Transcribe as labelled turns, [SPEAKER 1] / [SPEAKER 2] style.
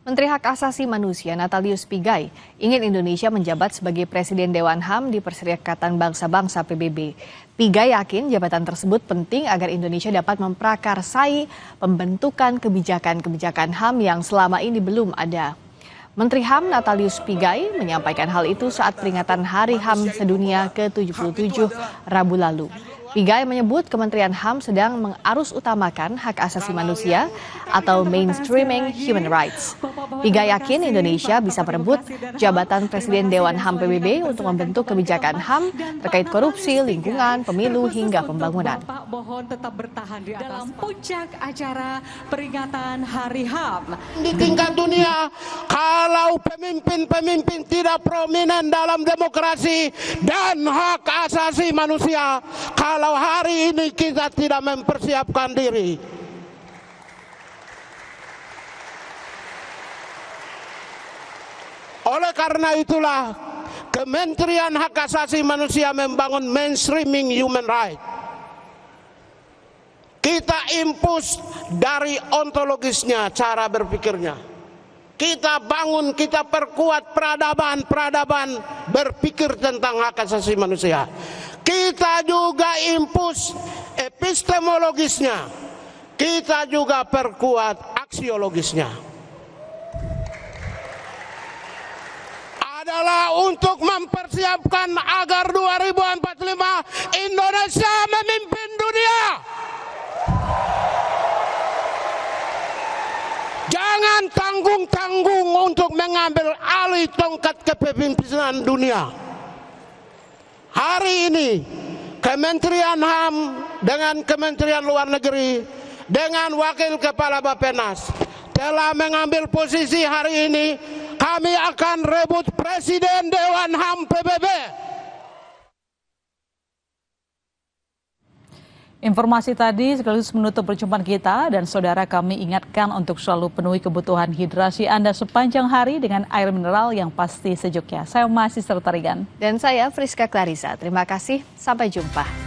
[SPEAKER 1] Menteri Hak Asasi Manusia Natalius Pigai ingin Indonesia menjabat sebagai Presiden Dewan HAM di Perserikatan Bangsa-Bangsa PBB. Pigai yakin jabatan tersebut penting agar Indonesia dapat memprakarsai pembentukan kebijakan-kebijakan HAM yang selama ini belum ada. Menteri HAM Natalius Pigai menyampaikan hal itu saat peringatan Hari HAM Sedunia ke-77 Rabu lalu. Pigai menyebut Kementerian HAM sedang mengarusutamakan hak asasi manusia atau mainstreaming human rights. Pigai yakin Indonesia bisa merebut jabatan Presiden Dewan HAM PBB untuk membentuk kebijakan HAM terkait korupsi, lingkungan, pemilu, hingga pembangunan.
[SPEAKER 2] Mohon tetap bertahan di dalam puncak acara peringatan Hari HAM.
[SPEAKER 3] Di tingkat dunia, kalau pemimpin-pemimpin tidak prominent dalam demokrasi dan hak asasi manusia, kalau hari ini kita tidak mempersiapkan diri, oleh karena itulah Kementerian Hak Asasi Manusia membangun mainstreaming human rights. Kita impus dari ontologisnya, cara berpikirnya. Kita bangun, kita perkuat peradaban berpikir tentang hak asasi manusia. Kita juga impus epistemologisnya. Kita juga perkuat aksiologisnya. Adalah untuk mempersiapkan agar 2045 Indonesia memimpin dunia. Jangan tanggung-tanggung untuk mengambil alih tongkat kepemimpinan dunia. Hari ini Kementerian HAM dengan Kementerian Luar Negeri dengan Wakil Kepala Bappenas telah mengambil posisi hari ini kami akan rebut Presiden Dewan HAM PBB.
[SPEAKER 4] Informasi tadi sekaligus menutup perjumpaan kita dan saudara kami ingatkan untuk selalu penuhi kebutuhan hidrasi Anda sepanjang hari dengan air mineral yang pasti sejuknya. Saya masih Serta Regan.
[SPEAKER 1] Dan saya Friska Clarissa. Terima kasih, sampai jumpa.